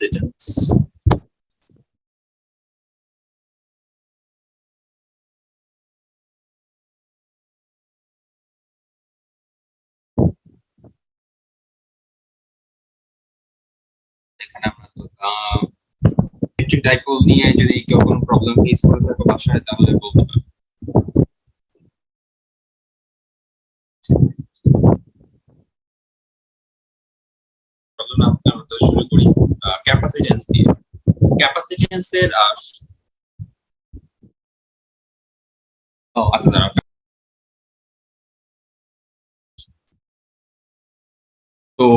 Capacitance. এখানে আমরা তো ইলেকট্রিক ডাইপোল নিয়ে যদি কেউ কোনো প্রবলেম ফেস করে থাকে বাসায় তাহলে বলতে পারে। আমরা তো শুরু করি ক্যাপাসিট্যান্স দিয়ে। ক্যাপাসিট্যান্সের আচ্ছা দাঁড়াও। তো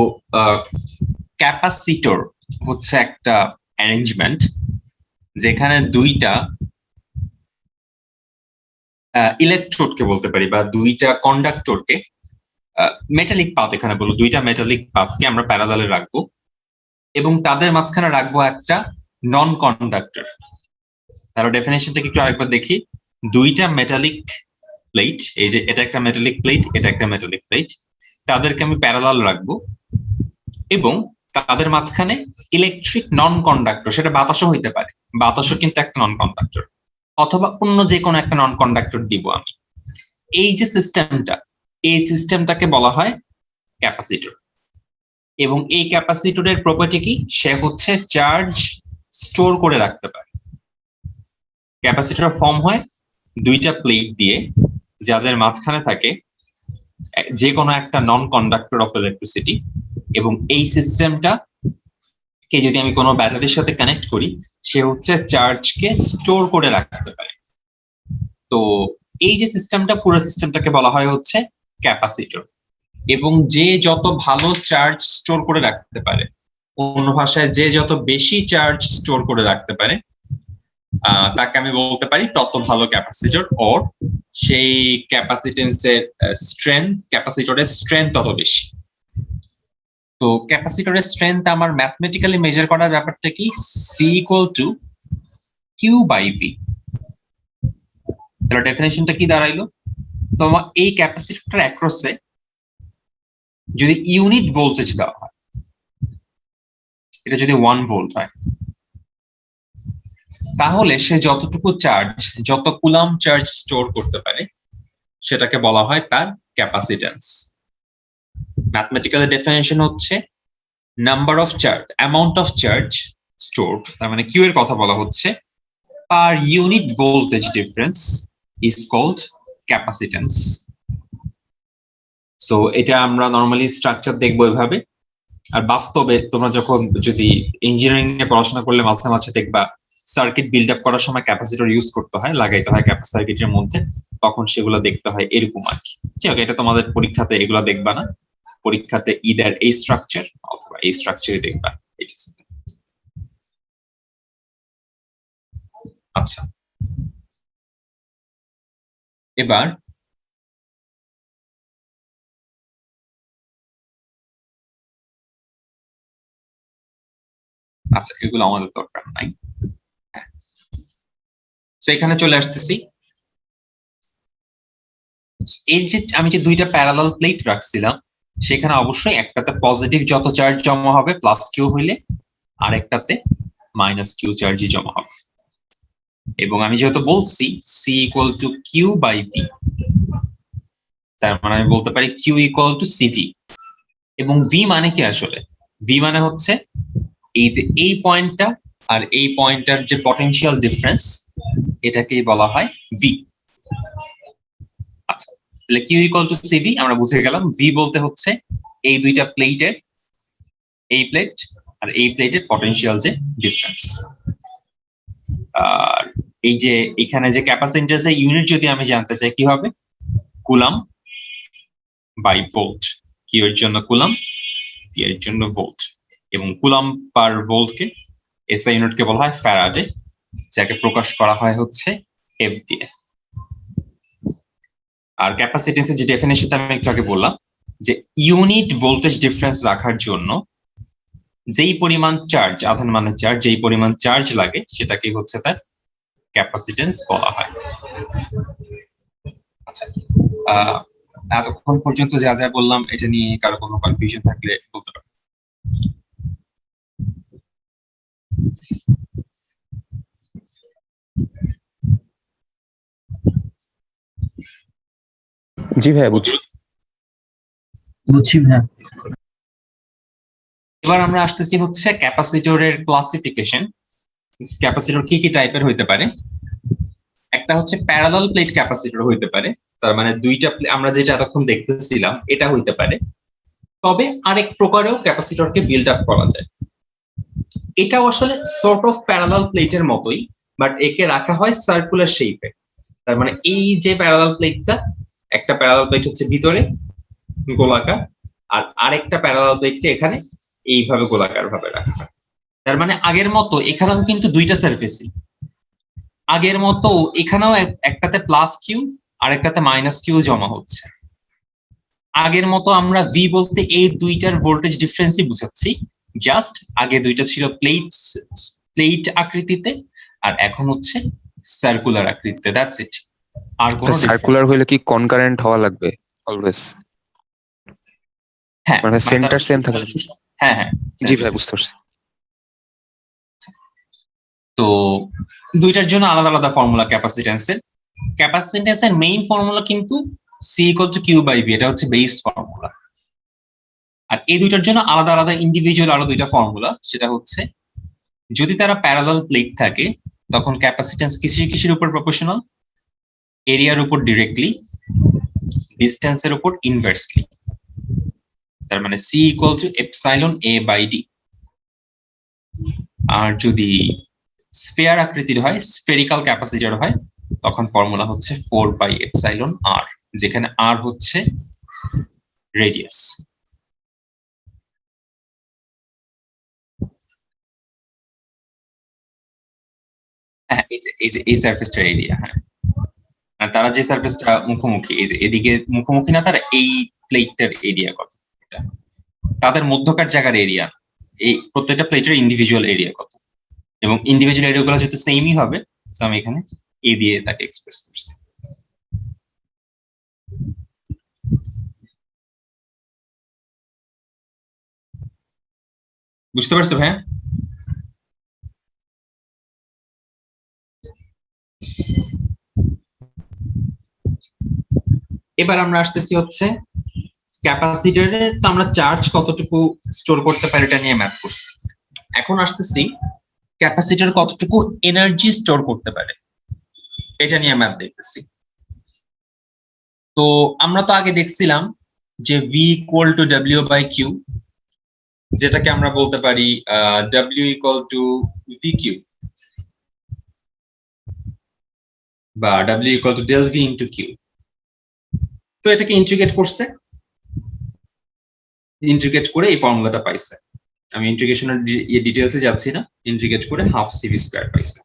ক্যাপাসিটর হচ্ছে একটা অ্যারেঞ্জমেন্ট যেখানে দুইটা ইলেকট্রোডকে বলতে পারি বা দুইটা কন্ডাক্টরকে, মেটালিক পাত এখানে বলবো, দুইটা মেটালিক পাতকে আমরা প্যারালালে রাখবো এবং তাদের মাঝখানে রাখবো একটা নন কন্ডাক্টর। তার ডেফিনেশনটা একটু আরেকবার দেখি। দুইটা মেটালিক প্লেট, এই যে এটা একটা মেটালিক প্লেট, এটা একটা মেটালিক প্লেট, তাদেরকে আমি প্যারালাল রাখবো এবং তাদের মাঝখানে ইলেকট্রিক নন কন্ডাক্টর, সেটা বাতাসও হইতে পারে, বাতাসও কিন্তু একটা নন কন্ডাক্টর, অথবা অন্য যে কোনো একটা নন কন্ডাক্টর দিব আমি। এই যে সিস্টেমটা, এই সিস্টেমটাকে বলা হয় ক্যাপাসিটর। এবং এই ক্যাপাসিটরের প্রপার্টি কি? সে হচ্ছে চার্জ স্টোর করে রাখতে পারে। ক্যাপাসিটর ফর্ম হয় দুইটা প্লেট দিয়ে, যাদের মাঝখানে থাকে যে কোনো একটা নন কন্ডাক্টর অফ ইলেকট্রিসিটি, এবং এই সিস্টেমটা কে যদি আমি কোনো ব্যাটারির সাথে কানেক্ট করি, সে হচ্ছে চার্জকে স্টোর করে রাখতে পারে। তো এই যে সিস্টেমটা, পুরো সিস্টেমটাকে বলা হয় হচ্ছে ক্যাপাসিটর। এবং যে যত ভালো চার্জ স্টোর করে রাখতে পারে, অন্য ভাষায় যে যত বেশি চার্জ স্টোর করে রাখতে পারে, তাকে আমি বলতে পারি তত ভালো ক্যাপাসিটর, ওর সেই ক্যাপাসিটেন্সের স্ট্রেংথ, ক্যাপাসিটরের স্ট্রেংথ তত বেশি। তো ক্যাপাসিটরের স্ট্রেংথ আমার ম্যাথমেটিক্যালি মেজার করার ব্যাপারটা কি? C equal to Q by V. তাহলে ডেফিনেশনটা কি দাঁড়াইলো? তোমার এই ক্যাপাসিটরটার অ্যাক্রসে যদি ইউনিট ভোল্টেজ দেওয়া হয়, এটা যদি 1 ভোল্ট হয়, তাহলে সে যতটুকু চার্জ, যত কুলাম চার্জ স্টোর করতে পারে, সেটাকে বলা হয় তার ক্যাপাসিট্যান্স। ম্যাথমেটিক্যাল ডেফিনেশন হচ্ছে number of charge, amount of charge stored, তার মানে কিউ এর কথা বলা হচ্ছে, per unit voltage difference is called capacitance. So এটা আমরা নরমালি স্ট্রাকচার দেখবো এভাবে। আর বাস্তবে তোমরা যখন যদি ইঞ্জিনিয়ারিং নিয়ে পড়াশোনা করলে মাঝে মাঝে দেখবা সার্কিট বিল্ড আপ করার সময় ক্যাপাসিটর ইউজ করতে হয়, লাগাইতে হয় সার্কিটের মধ্যে, তখন সেগুলো দেখতে হয় এরকম আর কি। যাই এটা তোমাদের পরীক্ষাতে এগুলো দেখবা না, পরীক্ষাতে ইদার এই স্ট্রাকচার অথবা এই স্ট্রাকচারই দেখবা। আচ্ছা, এবার আচ্ছা, এগুলো আমাদের দরকার নাই। এখানে চলে আসতেছি। এই যে আমি যে দুইটা প্যারালাল প্লেট রাখছিলাম, সেখানে অবশ্যই একটাতে পজিটিভ যত চার্জ জমা হবে প্লাস কিউ হইলে, আর একটাতে মাইনাস কিউ চার্জই জমা হবে। এবং আমি যেহেতু বলছি C equal to Q by V, তার মানে আমি বলতে পারি কিউ ইকুয়াল টু সিভি। এবং ভি মানে কি? আসলে ভি মানে হচ্ছে এই যে এই পয়েন্টটা আর এই পয়েন্টটার যে পটেনশিয়াল ডিফারেন্স, এটাকেই বলা হয় ভি। আচ্ছা, তাহলে কিউ ইকুয়াল টু সিভি আমরা বুঝে গেলাম। ভি বলতে হচ্ছে এই দুইটা প্লেটের, এই প্লেট আর এই প্লেটের পটেনশিয়াল যে ডিফারেন্স। আর এই যে এখানে যে ক্যাপাসিট্যান্সের ইউনিট যদি আমি জানতে চাই, কি হবে? Column by volt. কিউ এর জন্য কুলাম, ভি এর জন্য ভোল্ট। এবং কুলাম পার ভোল্টকে, এসআই ইউনিটকে বলা হয় ফ্যারাডে, যাকে প্রকাশ করা হয় হচ্ছে এফ দিয়ে। আর ক্যাপাসিট্যান্সের যে ডেফিনেশনটা আমি একটু আগে বললাম, যে ইউনিট ভোল্টেজ ডিফারেন্স রাখার জন্য যেই পরিমাণ চার্জ, আধান মানে চার্জ, যেই পরিমাণ চার্জ লাগে, সেটাকে হচ্ছে তার ক্যাপাসিট্যান্স বলা হয়। আচ্ছা, এতক্ষণ পর্যন্ত যা যা বললাম, এটা নিয়ে কারো কোনো কনফিউশন থাকলে বলতে পারো। জি ভাইয়া বুঝছি। বুঝছি ভাইয়া। এবার আমরা আসতেছি হচ্ছে ক্যাপাসিটরের ক্লাসিফিকেশন। ক্যাপাসিটর কি কি টাইপের হইতে পারে? একটা হচ্ছে প্যারালাল প্লেট ক্যাপাসিটর হইতে পারে, তার মানে দুইটা আমরা যেটা এতক্ষণ দেখতেছিলাম এটা হইতে পারে। তবে আরেক প্রকারেও ক্যাপাসিটরকে বিল্ড আপ করা যায়। এটাও আসলে সর্ট অফ প্যারালাল প্লেটের মতোই, বাট একে রাখা হয় সার্কুলার শেপে। তার মানে এই যে প্যারালাল প্লেটটা, একটা প্যারালাল প্লেট হচ্ছে ভিতরে গোলাকার, আর আরেকটা প্যারালাল প্লেটকে এখানে এইভাবে গোলাকার ভাবে রাখা হয়। তার মানে আগের মতো এখানেও কিন্তু দুইটা সারফেসই, আগের মতো এখানেও একটাতে প্লাস কিউ আর একটাতে মাইনাস কিউ জমা হচ্ছে। আগের মতো আমরা ভি বলতে এই দুইটার ভোল্টেজ ডিফারেন্সই বুঝাচ্ছি। জাস্ট আগে দুইটা ছিল প্লেট আকৃতিতে, আর এখন হচ্ছে সার্কুলার আকৃতিতে। That's it. আর কোনো সার্কুলার হইলে কি কনকারেন্ট হওয়া লাগবে অলওয়েজ? হ্যাঁ, মানে সেন্টার সেম থাকে। হ্যাঁ হ্যাঁ, জি ভাই বুঝতে পারছি। তো দুইটার জন্য আলাদা আলাদা ফর্মুলা ক্যাপাসিট্যান্সের। ক্যাপাসিট্যান্সের মেইন ফর্মুলা কিন্তু C equal to Q by V, এটা হচ্ছে বেস ফর্মুলা। আর এই দুইটার জন্য আলাদা আলাদা ইন্ডিভিজুয়াল আরো দুইটা ফর্মুলা। সেটা হচ্ছে যদি তারা প্যারালাল প্লেট থাকে তখন ক্যাপাসিট্যান্স কিসের কিসের উপর প্রপোর্শনাল? এরিয়ার উপর ডিরেক্টলি, ডিস্টেন্সের উপর ইনভার্সলি। তার মানে C equal to epsilon A by D. আর যদি স্ফেয়ার আকৃতির হয়, স্ফেরিক্যাল ক্যাপাসিটর হয়, তখন ফর্মুলা হচ্ছে 4 বাই এপসাইলন আর, যেখানে আর হচ্ছে রেডিয়াস। হ্যাঁ, এই সারফেসটার এরিয়া। হ্যাঁ, আর তারা যে সারফেসটা মুখোমুখি, এই যে এদিকে মুখোমুখি না, তারা এই প্লেটটার এরিয়া কত, এটা তাদের মধ্যকার জায়গার এরিয়া। এই প্রত্যেকটা প্লেটের ইন্ডিভিজুয়াল এরিয়া কত, এবং ইন্ডিভিজুয়াল এরিয়া গুলো যেহেতু সেমই হবে, আমি এখানে এ দিয়ে তাকে এক্সপ্রেস করছি। বুঝতে পারছো ভাইয়া? এবার আমরা আসতেছি হচ্ছে ক্যাপাসিটরের, তো আমরা চার্জ কতটুকু স্টোর করতে পারি এটা নিয়ে ম্যাথ করছি। এখন আসতেছি ক্যাপাসিটর কতটুকু এনার্জি স্টোর করতে পারে এটা নিয়ে ম্যাথ দেখতেছি। তো আমরা তো আগে দেখছিলাম যে V equal to W by Q, যেটাকে আমরা বলতে পারি W equal to V Q, বা W equal to del V into Q. তো এটাকে ইন্টিগ্রেট করছে, ইন্টিগ্রেট করে এই ফর্মুলাটা পাইছে। আমি ইন্টিগ্রেশনের ডিটেলসে যাচ্ছি না, ইন্টিগ্রেট করে হাফ সিভি স্কয়ার পাইছে।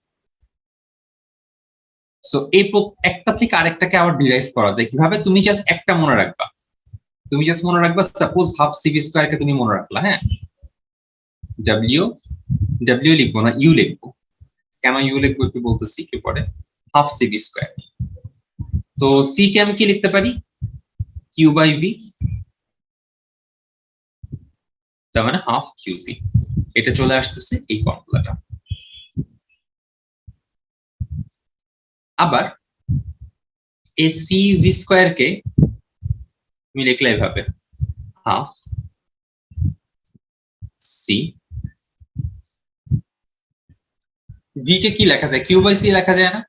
সো এই একটা থেকে আরেকটাকে আবার ডিরাইভ করা যায় কিভাবে? তুমি জাস্ট একটা মনে রাখবা, তুমি জাস্ট মনে রাখবা সাপোজ হাফ সিভি স্কয়ারকে তুমি মনে রাখলা, হ্যাঁ, ডাব্লিউ ডাব্লিউ লিখবো না, ইউ লিখবো। কেন ইউ লিখবো একটু বলতেছি একটু পরে। Half CV square. তো সি কে আমি কি লিখতে পারি? কিউ বাই ভি, তার মানে হাফ কিউ ভি। এটা চলে আসতেছে এই ফর্মুলাটা। আবার এই সি ভি স্কয়ার কে তুমি লিখলে এভাবে, হাফ সি, ভি কে কি লেখা যায়? কিউ বাই সি লেখা যায় না?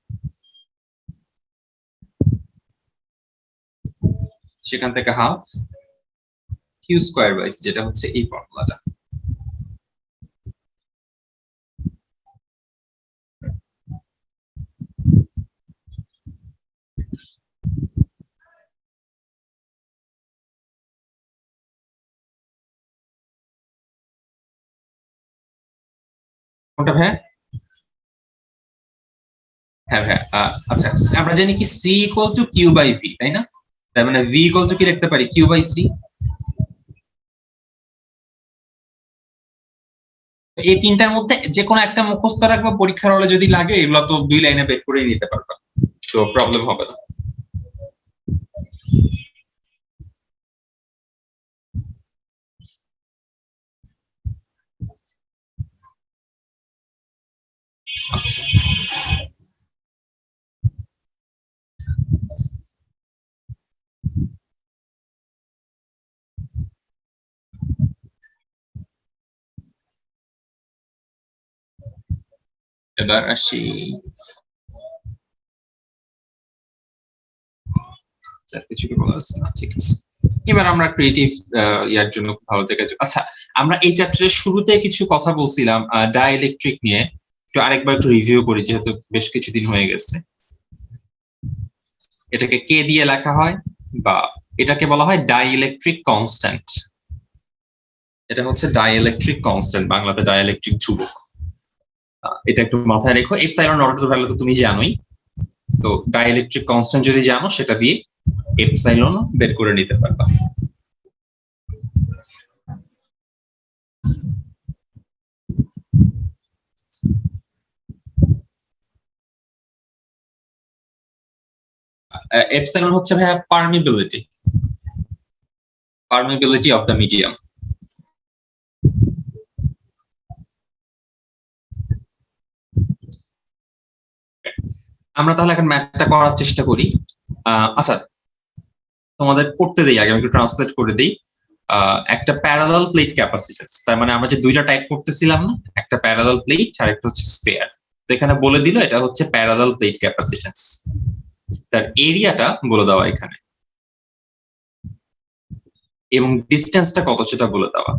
সেখান থেকে half Q square by C, যেটা হচ্ছে এই ফর্মুলাটা। কোনটা ভাই? হ্যাঁ ভাই, আচ্ছা, আমরা জানি কি C equal to Q by V, তাই না? তার মানে ভি ইকুয়াল টু কি লিখতে পারি? Q by C. এই তিনটার মধ্যে যে কোনো একটা মুখস্থ রাখবা, পরীক্ষার হলে যদি লাগে এগুলো তো 2 লাইনে বের করে নিতে পারবা, তো প্রবলেম হবে না। আচ্ছা এবার আসি কিছু কি বলা আছে না, ঠিক আছে। এবার আমরা ক্রিয়েটিভ ইয়ার জন্য ভালো জায়গায় আচ্ছা আমরা এই চ্যাপ্টারের শুরুতে কিছু কথা বলছিলাম ডাইইলেকট্রিক নিয়ে, একটু আরেকবার একটু রিভিউ করি যেহেতু বেশ কিছুদিন হয়ে গেছে। এটাকে কে দিয়ে লেখা হয়, বা এটাকে বলা হয় ডাইইলেকট্রিক কনস্ট্যান্ট। এটা হচ্ছে ডাইইলেকট্রিক কনস্ট্যান্ট, বাংলাতে ডাইইলেকট্রিক ধ্রুবক। এটা একটু মাথায় রেখো। এপসাইলন নটের ভ্যালু তো তুমি জানোই, তো ডাইইলেকট্রিক কনস্ট্যান্ট যদি জানো সেটা দিয়ে এপসাইলন বের করে নিতে পারবা। এপসাইলন হচ্ছে ভাইয়া পারমিবিলিটি অফ দ্য মিডিয়াম। আমরা তাহলে এখন ম্যাথটা করার চেষ্টা করি। আচ্ছা তোমাদের পড়তে দেই, আগে আমি একটু ট্রান্সলেট করে দিই। একটা প্যারালাল প্লেট ক্যাপাসিট্যান্স, তার মানে আমরা যে দুইটা টাইপ করতেছিলাম না, একটা প্যারালাল প্লেট আর একটা হচ্ছে স্ফিয়ার। তো এখানে বলে দিল এটা হচ্ছে প্যারালাল প্লেট ক্যাপাসিট্যান্স, তার এরিয়াটা বলে দেওয়া এখানে, এবং ডিসটেন্সটা কত সেটা বলে দেওয়া।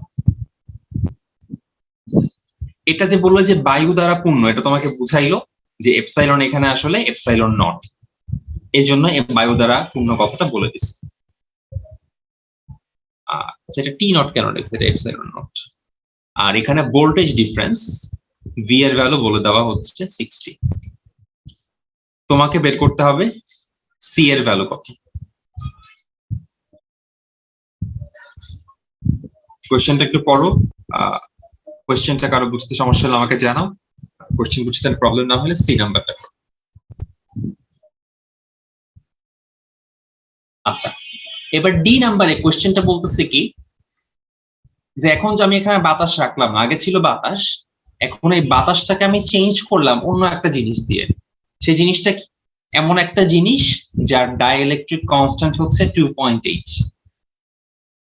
এটা যে বললো যে বায়ু দ্বারা পূর্ণ, এটা তোমাকে বুঝাইলো যে এপসাইলন এখানে আসলে এপসাইলন নট, এই জন্য বায়ু দ্বারা পূর্ণ কথাটা বলে দিচ্ছে। সেটা টি নট কেন লিখছে, এটা এপসাইলন নট। আর এখানে ভোল্টেজ ডিফারেন্স ভি এর ভ্যালু বলে দেওয়া হচ্ছে 60। তোমাকে বের করতে হবে সি এর ভ্যালু কত। কোশ্চেনটা একটু পড়ো, কোশ্চেনটা কারো বুঝতে সমস্যা হলে আমাকে জানাও, কোশ্চেন বুঝতে প্রবলেম না হলে সি নাম্বারটা। আচ্ছা এবার ডি নাম্বারে কোশ্চেনটা বলতেছে কি, যে এখন যে আমি এখানে বাতাস রাখলাম, আগে ছিল বাতাস, এখন এই বাতাসটাকে আমি চেঞ্জ করলাম অন্য একটা জিনিস দিয়ে। সেই জিনিসটা কি? এমন একটা জিনিস যার ডাইইলেকট্রিক কনস্ট্যান্ট হচ্ছে 2.8।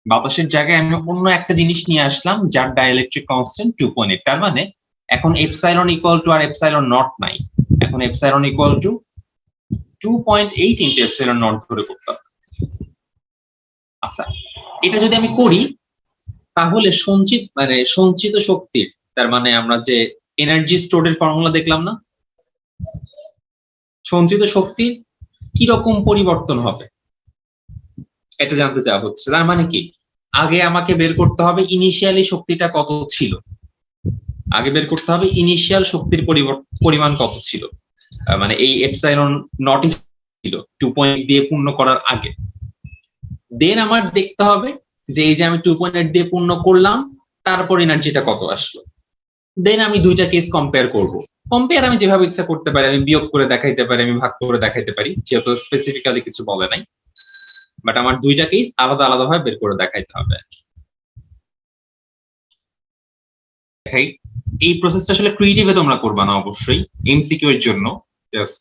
বাতাসের জায়গায় আমি অন্য একটা জিনিস নিয়ে আসলাম যার ডাইইলেকট্রিক কনস্ট্যান্ট 2.8। তার মানে এখন epsilon equal to R epsilon naught নাই, এখন epsilon equal to 2.8 into epsilon naught ধরে করতাম। আচ্ছা এটা যদি আমি করি তাহলে সঞ্চিত শক্তির, তার মানে আমরা যে এনার্জি স্টোরের ফর্মুলা দেখলাম না, সঞ্চিত শক্তির কিরকম পরিবর্তন হবে এটা জানতে চাওয়া হচ্ছে। তার মানে কি, আগে আমাকে বের করতে হবে ইনিশিয়ালি শক্তিটা কত ছিল, আগে বের করতে হবে ইনিশিয়াল শক্তির পরিমাণ কত ছিল, মানে এই এপসাইলন নট ছিল 2.8 দিয়ে পূর্ণ করার আগে। দেন আমার দেখতে হবে যে এই যে আমি 2.8 দিয়ে পূর্ণ করলাম, তারপর এনার্জিটা কত আসলো। দেন আমি দুইটা কেস কম্পেয়ার করব। কম্পেয়ার আমি যেভাবে ইচ্ছা করতে পারি, আমি বিয়োগ করে দেখাইতে পারি, আমি ভাগ করে দেখাইতে পারি, যেহেতু স্পেসিফিক্যালি কিছু বলে নাই, বাট আমার দুইটা কেস আলাদা আলাদা ভাবে বের করে দেখাইতে হবে। দেখাই এই প্রসেসটা আসলে ক্রিয়েটিভে তোমরা করবা না অবশ্যই, এমসিকিউ এর জন্য। জাস্ট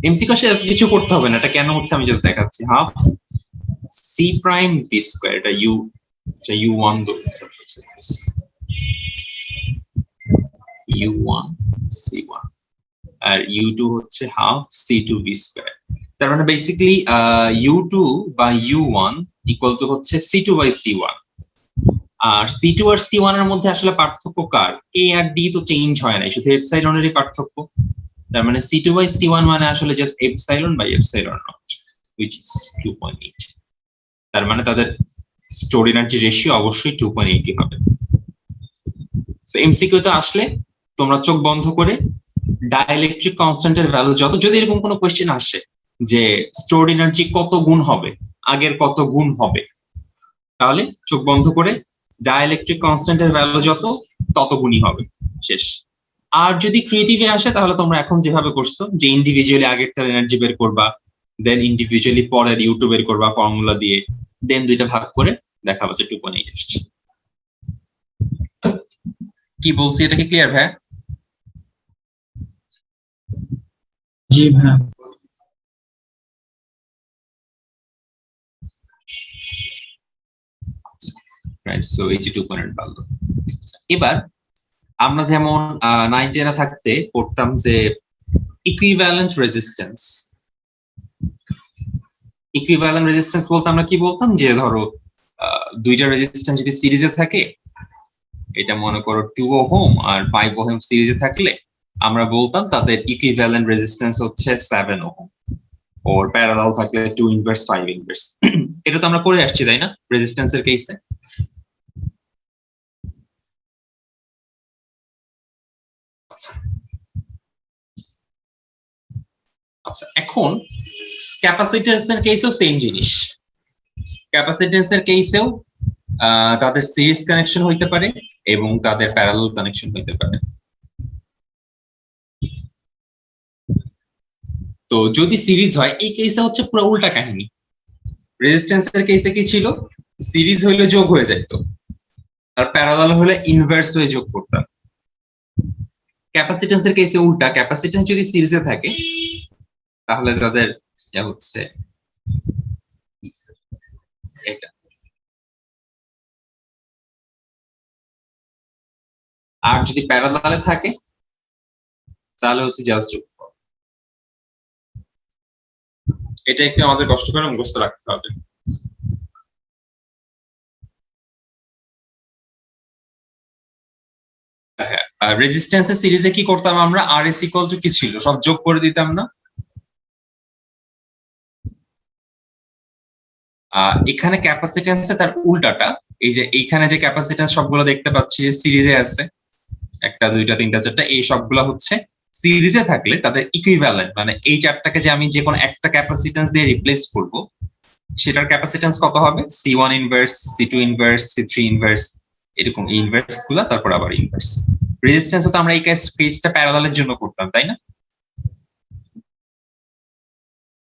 এমসিকিউ আসলে কিছু করতে হবে না, এটা কেন হচ্ছে আমি জাস্ট দেখাচ্ছি। Half C prime V square, এটা u1 u1 c1 আর u2 হচ্ছে হাফ c2 v স্কয়ার। তার মানে বেসিক্যালি u2 বা u1 ইকুয়াল টু হচ্ছে c2 by c1। R c2 R c1 এর মধ্যে আসলে পার্থক্য কার, a আর d তো চেঞ্জ হয় না, শুধু এপসাইলনেরই পার্থক্য। তার মানে c2 বাই c1 মানে আসলে just epsilon by epsilon naught, which is 2.8। তার মানে তাদের স্টোর এনার্জি রেশিও অবশ্যই 2.8 হবে। সো এমসিকিউ তে আসলে তোমরা চোখ বন্ধ করে ডাইইলেকট্রিক কনস্ট্যান্টের ভ্যালু যত, যদি এরকম কোনো কোয়েশ্চেন আসে যে স্টোরড এনার্জি কত গুণ হবে, আগের কত গুণ হবে, তাহলে চোখ বন্ধ করে ডাইইলেকট্রিক কনস্ট্যান্টের ভ্যালু যত তত গুণই হবে, শেষ। আর যদি ক্রিয়েটিভে আসে তাহলে তোমরা এখন যেভাবে করছো যে ইন্ডিভিজুয়ালি আগেরটার এনার্জি বের করবা, দেন ইন্ডিভিজুয়ালি পরের ইউ2 বের করবা ফর্মুলা দিয়ে, দেন দুইটা ভাগ করে দেখাবো যে 2.8 আসছে। কি বলছি এটা কি ক্লিয়ার ভাই? জি ভাইয়া। রাইট, সো 82 পয়েন্ট পারলো। এবার আমরা যেমন 9-10 থাকতে পড়তাম যে ইকুইভ্যালেন্ট রেজিস্ট্যান্স। ইকুইভ্যালেন্ট রেজিস্ট্যান্স বলতে আমরা কি বলতাম, যে ধরো দুইটা রেজিস্ট্যান্স যদি সিরিজে থাকে, এটা মনে করো 2 ওহম আর 5 ওহম সিরিজে থাকলে আমরা বলতাম তাদের ইকুইভ্যালেন্ট রেজিস্ট্যান্স হচ্ছে 7 ওহম, ওর প্যারালাল থাকলে 2 ইনভার্স 5 ইনভার্স। এটা তো আমরা করে আসছি তাই না রেজিস্ট্যান্সের কেসে। আচ্ছা, এখন ক্যাপাসিট্যান্সের কেসেও সেম জিনিস। ক্যাপাসিট্যান্সের কেসেও তাদের সিরিজ কানেকশন হইতে পারে এবং তাদের প্যারালাল কানেকশন হইতে পারে। তো যদি সিরিজ হয়, এই কেসে হচ্ছে পুরো উল্টা কাহিনী। রেজিস্ট্যান্সের কেসে কি ছিল, সিরিজ হইলে যোগ হয়ে যেত, আর প্যারালাল হলে ইনভার্স হয়ে যোগ করতাম। ক্যাপাসিট্যান্সের কেসে উল্টা, ক্যাপাসিট্যান্স যদি সিরিজে থাকে তাহলে তাদের হচ্ছে এটা, আর যদি প্যারালালে থাকে তাহলে হচ্ছে জাস্ট যোগফল। এটা একটু আমাদের কষ্ট করে মুখস্থ রাখতে হবে। হ্যাঁ, রেজিস্ট্যান্সের সিরিজে কি করতাম আমরা, আর এস ইকুয়াল টু কি ছিল, সব যোগ করে দিতাম না। এখানে ক্যাপাসিট্যান্সে তার উল্টাটা, এই যে এইখানে যে ক্যাপাসিট্যান্স সবগুলো দেখতে পাচ্ছি যে সিরিজে আছে, 1 2 3 4 5, এই সবগুলো হচ্ছে সিরিজে থাকলে তাদের ইকুইভ্যালেন্ট, মানে এই চারটাকে যে আমি যে কোনো একটা ক্যাপাসিট্যান্স দিয়ে রিপ্লেস করব, সেটার ক্যাপাসিট্যান্স কত হবে, C1 inverse, C2 inverse, C3 inverse, এরকম ইনভার্স গুলা, তারপর আবার ইনভার্স। রেজিস্ট্যান্স তো আমরা এই কেসটা প্যারালালের জন্য করতাম তাই না,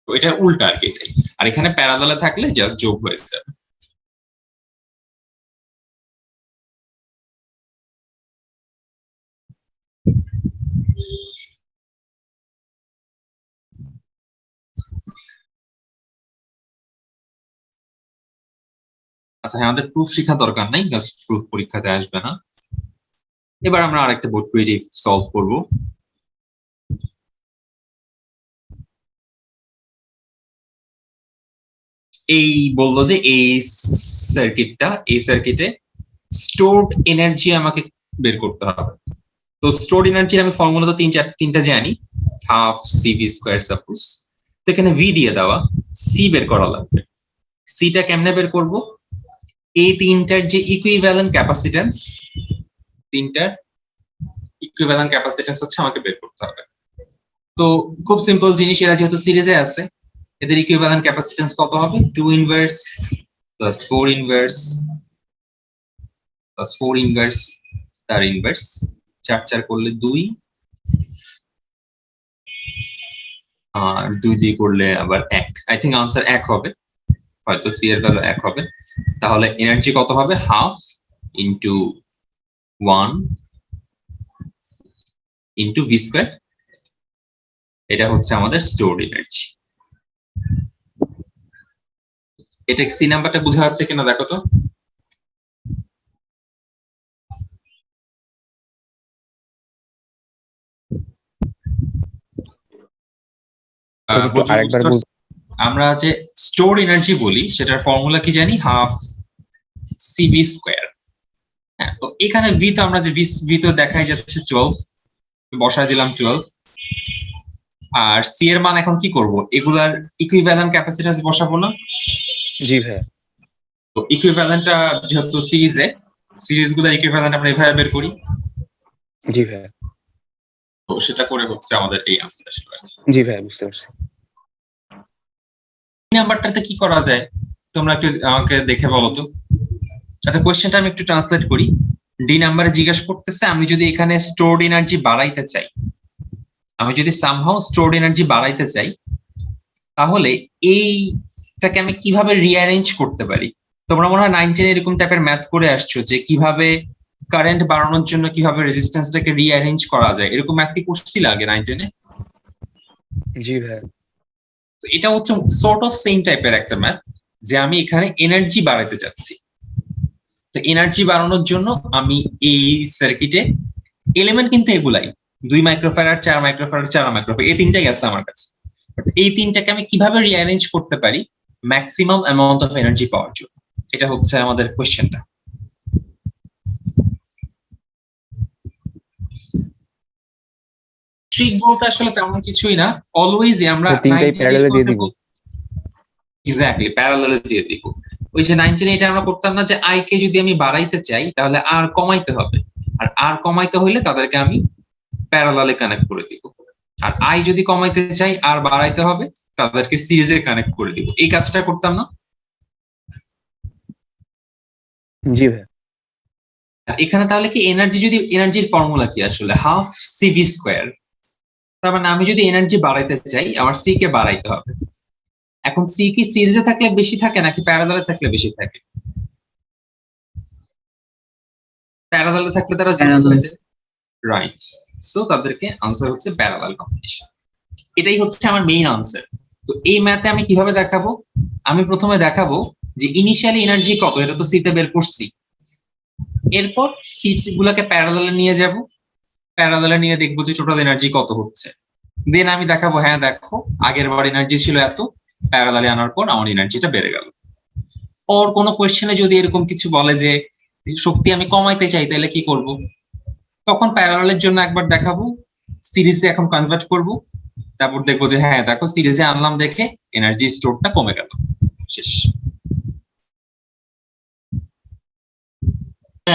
তো এটা উল্টা আর কি এটাই। আর এখানে প্যারালালে থাকলে জাস্ট যোগ হয়ে যাবে। আচ্ছা হ্যাঁ, আমাদের প্রুফ শেখা দরকার নাই, জাস্ট প্রুফ পরীক্ষাতে আসবে না। এবার আমরা আরেকটা বোর্ড কুইজ সলভ করব। এই বললো যে এই সার্কিটে স্টোরড এনার্জি আমাকে বের করতে হবে। তো স্টোরড এনার্জির আমি ফর্মুলা তো তিনটা জানি, হাফ সিভি স্কোয়ার সাপোজ। তো এখানে ভি দিয়ে দেওয়া, সি বের করা লাগবে। সিটা কেমনে বের করব, এই তিনটার যে ইকুইভ্যালেন্ট ক্যাপাসিট্যান্স, তিনটার ইকুইভ্যালেন্ট ক্যাপাসিট্যান্স হচ্ছে আমাকে বের করতে হবে। তো খুব সিম্পল জিনিস, এরা যেহেতু সিরিজে আছে, এদের ইকুইভ্যালেন্ট ক্যাপাসিট্যান্স কত হবে, 2 inverse plus 4 inverse plus 4 inverse তার ইনভার্স, 4 4 করলে 2, আর 2 দিয়ে করলে আবার 1। আই থিঙ্ক আনসার 1 হবে, হয়তো সি এর ভ্যালু 1 হবে। তাহলে এনার্জি কত হবে, half into 1 into V square, এটা হচ্ছে আমাদের স্টোরড এনার্জি। এটা সি নাম্বারটা বোঝা যাচ্ছে কিনা দেখো তো। আমরা যে স্টোর এনার্জি বলি সেটার ফর্মুলা কি জানি, হাফ সিভি স্কোয়ার। হ্যাঁ, তো এখানে ভি তো আমরা যে ভি তো দেখাই যাচ্ছে 12, বসায় দিলাম 12। আর সি এর মান এখন কি করব, এগুলার ইকুইভ্যালেন্ট ক্যাপাসিট্যান্স বসাবো না। জি ভাই। তো ইকুইভ্যালেন্টটা যেহেতু সিরিজগুলোর ইকুইভ্যালেন্ট আমরা এভাবে বের করি। জি ভাই। তো সেটা করে হচ্ছে আমাদের এই আনসারটা আসলে। জি ভাই, বুঝতে পারছি। নাম্বারটাতে কি করা যায় তোমরা একটু আমাকে দেখে বলো তো। আচ্ছা, কোয়েশ্চেনটা আমি একটু ট্রান্সলেট করি। ডি নাম্বারে জিজ্ঞাসা করতেছে আমি যদি এখানে স্টোরড এনার্জি বাড়াইতে চাই, স্টোরড এনার্জি বাড়াইতে চাই, তাহলে এইটাকে আমি কিভাবে রিঅ্যারেঞ্জ করতে পারি। তোমরা মনে হয় 9 10 এরকম টাইপের ম্যাথ করে আসছো যে কিভাবে কারেন্ট বাড়ানোর জন্য কিভাবে রেজিস্ট্যান্সটাকে রিঅ্যারেঞ্জ করা যায়, এরকম ম্যাথ কি করছিল আগে 9 10 এ? জি ভাইয়া। তো এটা হচ্ছে সর্ট অফ সেম টাইপের একটা ম্যাথ, যে আমি এখানে এনার্জি বাড়াতে চাচ্ছি। তো এনার্জি বাড়ানোর জন্য আমি এই সার্কিটে এলিমেন্ট কিন্তু এগুলাই 2 মাইক্রোফ্যারাড, 4 মাইক্রোফ্যারাড, 4 মাইক্রোফ্যারাড, এই তিনটাই আছে আমার কাছে। এই তিনটাকে আমি কিভাবে রিঅ্যারেঞ্জ করতে পারি ম্যাক্সিমাম অ্যামাউন্ট অফ এনার্জি পাওয়ার জন্য, এটা হচ্ছে আমাদের কোশ্চেনটা। ট্রিক বলতে আসলে তেমন কিছুই না, অলওয়েজ আমরা তিনটাই প্যারালালে দিয়ে দিব। এক্স্যাক্টলি প্যারালালে দিয়ে দিব। ওই যে 19 আমরা করতাম না যে আই কে যদি আমি বাড়াইতে চাই তাহলে আর কমাইতে হবে, আর আর কমাইতে হইলে তাদেরকে আমি প্যারালালে কানেক্ট করে দিব, আর আই যদি কমাইতে চাই আর বাড়াইতে হবে তাদেরকে সিরিজে কানেক্ট করে দিব। এই কাজটা করতাম না? জি ভাইয়া। এখানে তাহলে কি এনার্জি, যদি এনার্জির ফর্মুলা কি আসলে হাফ সিভি স্কোয়ার, তার মানে আমি যদি এনার্জি বাড়াইতে চাই আমার সি কে বাড়াইতে হবে। এখন সি কি সিরিজে থাকলে বেশি থাকে নাকি প্যারালালে থাকলে বেশি থাকে? প্যারালালে থাকলে তারা যোগ হয়ে যায়, রাইট। সো তাদেরকে আনসার হচ্ছে প্যারালাল কম্বিনেশন। এটাই হচ্ছে আমার মেইন আনসার। তো এই ম্যাথে আমি কিভাবে দেখাবো? আমি প্রথমে দেখাবো যে ইনিশিয়ালি এনার্জি কত, এটা তো সিতে বের করছি। এরপর সিট গুলাকে প্যারালালে নিয়ে যাব, প্যারালালে নিয়ে দেখবো যে টোটাল এনার্জি কত হচ্ছে। দেন আমি দেখাবো, হ্যাঁ দেখো আগের বার এনার্জি ছিল এত, প্যারালালে আনার পর আমার এনার্জিটা বেড়ে গেল। ওর কোনো কোয়েশ্চেনে যদি এরকম কিছু বলে যে শক্তি আমি কমাইতে চাই তাহলে কি করব, তখন প্যারালালের জন্য একবার দেখাবো, সিরিজে এখন কনভার্ট করব, তারপর দেখবো যে হ্যাঁ দেখো সিরিজে আনলাম দেখে এনার্জি স্টোরটা কমে গেল, শেষ।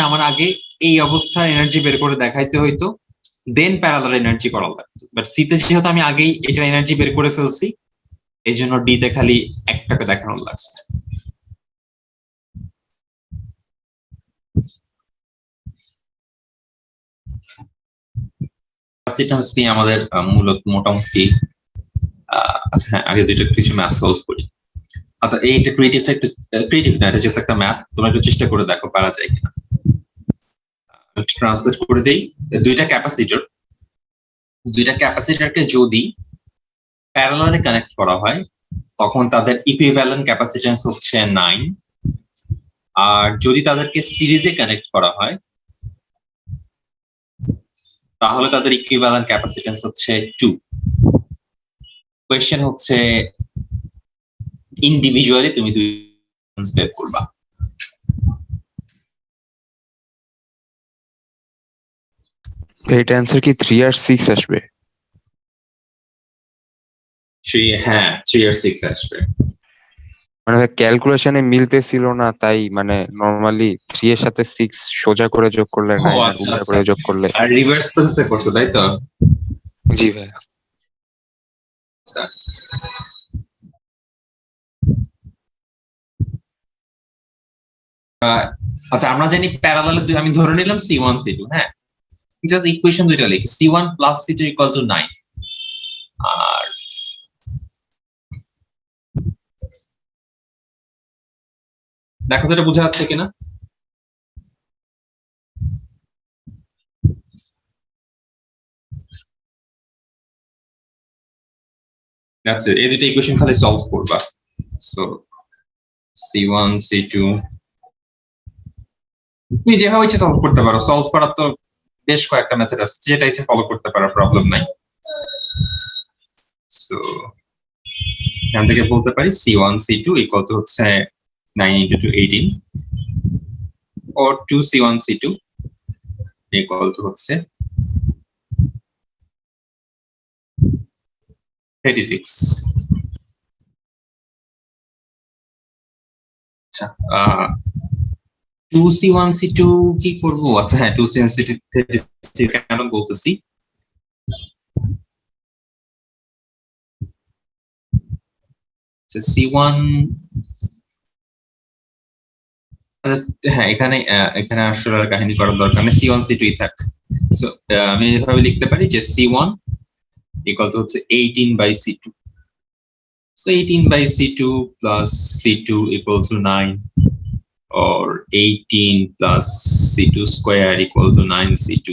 আমার আগে এই অবস্থার এনার্জি বের করে দেখাইতে হইতো, দেন প্যারালাল এনার্জি করা লাগতো। বাট সিতে যেহেতু আমি আগেই এটার এনার্জি বের করে ফেলছি, এই জন্য ডিতে খালি একটাকে দেখানোর লাগছে। ক্যাপাসিট্যান্স দিয়ে আমাদের মূলত মোটামুটি আচ্ছা হ্যাঁ আগে দুইটা কিছু ম্যাথ সলভ করি। আচ্ছা এইটা ক্রিয়েটিভটা একটু ক্রিয়েটিভ না, এটা জাস্ট একটা ম্যাথ, তোমরা একটু চেষ্টা করে দেখো পারা যায় কিনা। ট্রান্সলেট করে দেই। দুইটা ক্যাপাসিটরকে যদি প্যারালালে কানেক্ট করা হয় তখন তাদের ইকুইভ্যালেন্ট ক্যাপাসিট্যান্স হচ্ছে 9, আর যদি তাদেরকে সিরিজে কানেক্ট করা হয় তাহলে তাদের ইকুইভ্যালেন্ট ক্যাপাসিট্যান্স হচ্ছে 2। কোয়েশ্চেন হচ্ছে ইন্ডিভিজুয়ালি তুমি দুই বের করবা। এইটা অ্যান্সার কি 3 আর 6 আসবে? 3 আর 6 আসবে। মানে ক্যালকুলেশনে মিলতেছিল না, তাই মানে নরমালি 3 এর সাথে 6 সোজা করে যোগ করলে 9 আর উল্টা করে যোগ করলে। আর রিভার্স প্রসেসে করছো তাই তো? জি ভাই। আচ্ছা আমরা জানি প্যারালালে আমি ধরে নিলাম C1 C2, হ্যাঁ জাস্ট ইকুয়েশন দুইটা লিখি, C1 plus C2 equal to 9। আর দেখো তো এটা বোঝা যাচ্ছে কিনা। That's it. এই দুটো ইকুয়েশন খালি সলভ করবা। সো C1 C2 তুমি যেভাবে ইচ্ছে সলভ করতে পারো, সলভ করার তো বেশ কয়েকটা মেথড আছে, যেটা ইচ্ছে ফলো করতে পারো, প্রবলেম নাই। সো এখান থেকে বলতে পারি C1 C2 ইকুয়াল টু হচ্ছে 9 into 2 18, or 2 C1 C2 equal to হচ্ছে 36। আচ্ছা 2 C1 C2 কি করবো? আচ্ছা হ্যাঁ 2 C1 C2 36 কেন বলতেছি, C1 হ্যাঁ এখানে আসলে কাহিনী করার দরকার নেই, C1 C2 থাক। সো আমি এভাবে লিখতে পারি যে C1 ইকুয়াল টু হচ্ছে 18/C2, so 18/C2 plus C2 equal to 9, or 18 plus C2 square equal to 9C2,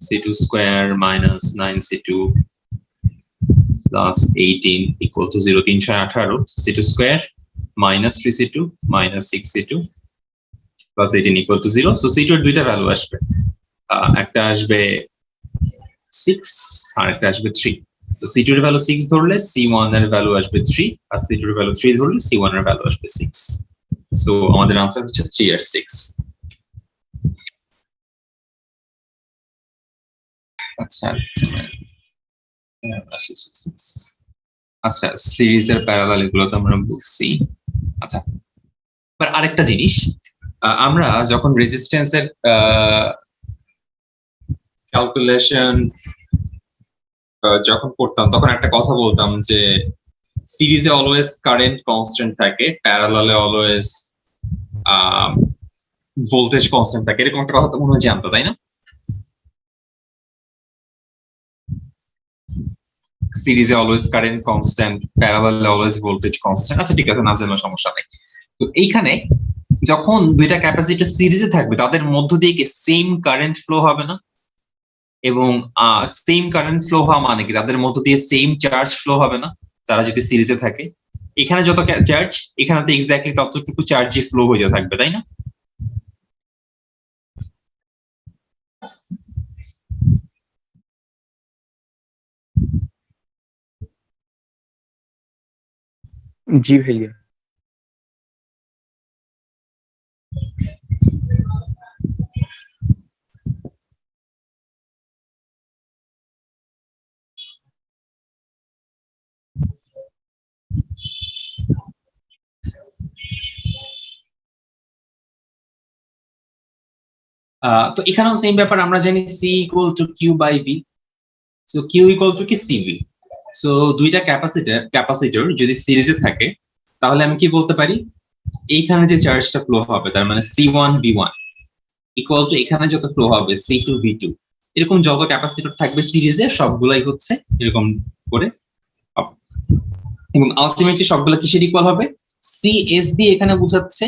C2 square minus 9C2 plus 18 equal to 0 318 c2 square minus 3c2 minus 6c2 plus 18 equal to 0 so c2 এর দুইটা value আসবে একটা আসবে 6 আর একটা আসবে 3 তো c2 এর value 6 ধরলে c1 এর ভ্যালু আসবে 3 আর c2 এর ভ্যালু 3 ধরলে c1 এর ভ্যালু আসবে 6 সো আমাদের आंसर হচ্ছে 3 আর 6 আচ্ছা আচ্ছা সিরিজের প্যারালাল এগুলো তো আমরা বুঝছি আচ্ছা এবার আরেকটা জিনিস আমরা যখন রেজিস্ট্যান্সের ক্যালকুলেশন যখন করতাম তখন একটা কথা বলতাম যে সিরিজে অলওয়েজ কারেন্ট কনস্ট্যান্ট থাকে প্যারালালে অলওয়েজ ভোল্টেজ কনস্ট্যান্ট থাকে এরকম একটা কথা তো মনে হয় জানতো তাই না সিরিজে অলওয়েজ কারেন্ট কনস্ট্যান্ট প্যারালালে অলওয়েজ ভোল্টেজ কনস্ট্যান্ট আচ্ছা ঠিক আছে না জানলে সমস্যা নেই তো এইখানে যখন দুইটা ক্যাপাসিটর সিরিজে থাকবে তাদের মধ্য দিয়ে কি সেম কারেন্ট ফ্লো হবে না এবং সেম কারেন্ট ফ্লো হওয়া মানে কি তাদের মধ্য দিয়ে সেম চার্জ ফ্লো হবে না তারা যদি সিরিজে থাকে এখানে যত চার্জ এখানে তো এক্স্যাক্টলি ততটুকু চার্জই ফ্লো হয়ে থাকবে তাই না জি ভাইয়া তো এখানেও সেম ব্যাপার আমরা জানি C equal to Q by V so Q equal to কি সিভি সো দুইটা ক্যাপাসিটর যদি সিরিজে থাকে তাহলে আমি কি বলতে পারি এইখানে যে চার্জটা ফ্লো হবে তার মানে C1 V1 ইকুয়াল টু এখানে যত ফ্লো হবে C2 V2 এরকম যত ক্যাপাসিটর থাকবে সিরিজে সবগুলাই হচ্ছে এরকম করে এবং আলটিমেটলি সবগুলো কিসের ইকুয়াল হবে CS দিয়ে এখানে বোঝাচ্ছে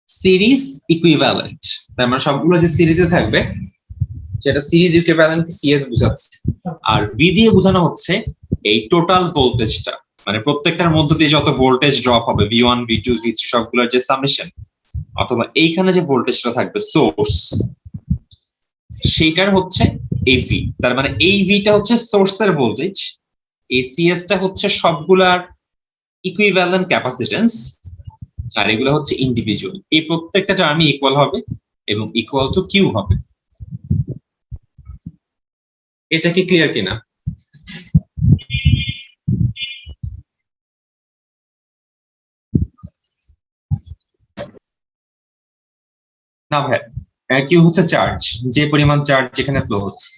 সিরিজ ইকুইভ্যালেন্ট তার মানে সবগুলো যে সিরিজে থাকবে যেটা সিরিজ ইকুইভ্যালেন্ট CS বোঝাচ্ছে আর V দিয়ে বোঝানো হচ্ছে এই টোটাল ভোল্টেজটা মানে প্রত্যেকটার মধ্য দিয়ে যত ভোল্টেজ ড্রপ হবে V1 V2 V3 সবগুলোর যে সামেশন অথবা এইখানে যে ভোল্টেজটা থাকবে সোর্স সেটার হচ্ছে এই V তার মানে এই Vটা হচ্ছে সোর্সের ভোল্টেজ এই CS টা হচ্ছে সবগুলার ইকুইভ্যালেন্ট ক্যাপাসিট্যান্স আর এগুলো হচ্ছে ইন্ডিভিজুয়াল এই প্রত্যেকটা টার্মই ইকুয়াল হবে এবং ইকুয়াল টু কিউ হবে এটা কি ক্লিয়ার কিনা না ভাই কিউ হচ্ছে চার্জ যে পরিমাণ চার্জ যেখানে ফ্লো হচ্ছে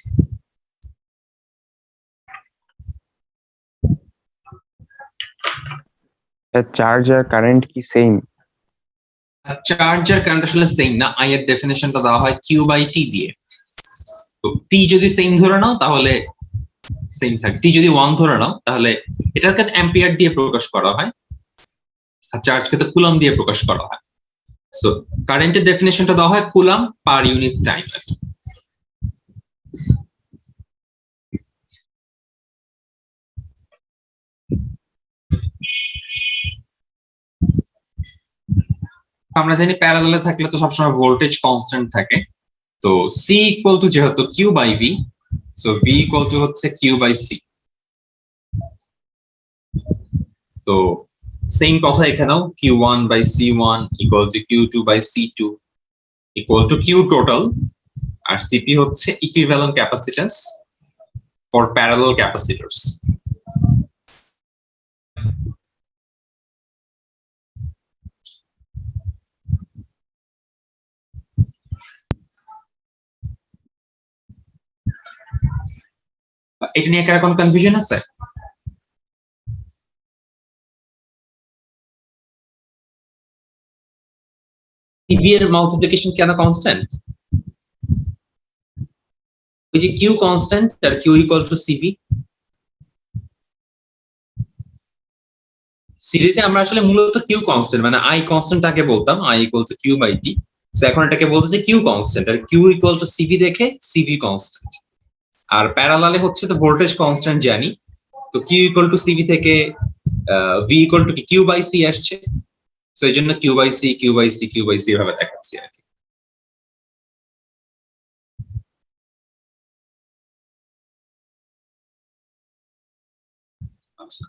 চার্জ আর কারেন্ট কি সেম চার্জ আর কারেন্ট আসলে সেম না আই এর ডেফিনেশনটা দেওয়া হয় কিউ বাই টি দিয়ে তো টি যদি সেম ধরে নাও তাহলে সেম থাকে টি যদি 1 ধরে নাও তাহলে এটাকে অ্যাম্পিয়ার দিয়ে প্রকাশ করা হয় আর চার্জকে তো কুলম দিয়ে প্রকাশ করা হয় সো কারেন্টের ডেফিনেশনটা দেওয়া হয় কুলম পার ইউনিট টাইম আমরা জানি প্যারালালে থাকলে তো সবসময় ভোল্টেজ কনস্ট্যান্ট থাকে তো সি ইকুয়াল টু যেহেতু Q by V so V equal to হচ্ছে কিউ বাই সি তো সেম কথা এখানেও Q1 by C1 equal to Q2 by C2 equal to Q total R CP হচ্ছে equivalent capacitance for parallel capacitors এটা নিয়ে কার কোনো confusion আছে CV এর মাল্টিপ্লিকেশন কেন কনস্ট্যান্ট ওই যে Q কনস্ট্যান্ট আর Q ইকুয়াল টু CV সিরিজে আমরা আসলে মূলত Q কনস্ট্যান্ট মানে I কনস্ট্যান্ট আগে বলতাম I equal to Q by T so এখন এটাকে বলতেছে Q কনস্ট্যান্ট আর Q ইকুয়াল টু CV দেখে CV কনস্ট্যান্ট আর প্যারালালে হচ্ছে তো ভোল্টেজ কনস্ট্যান্ট জানি তো কিউ ইকুয়াল টু সিভি থেকে V equal to Q by C আসছে, তো এই জন্য Q by C Q by C Q by C ভাবে দেখাচ্ছি আর কি। আচ্ছা,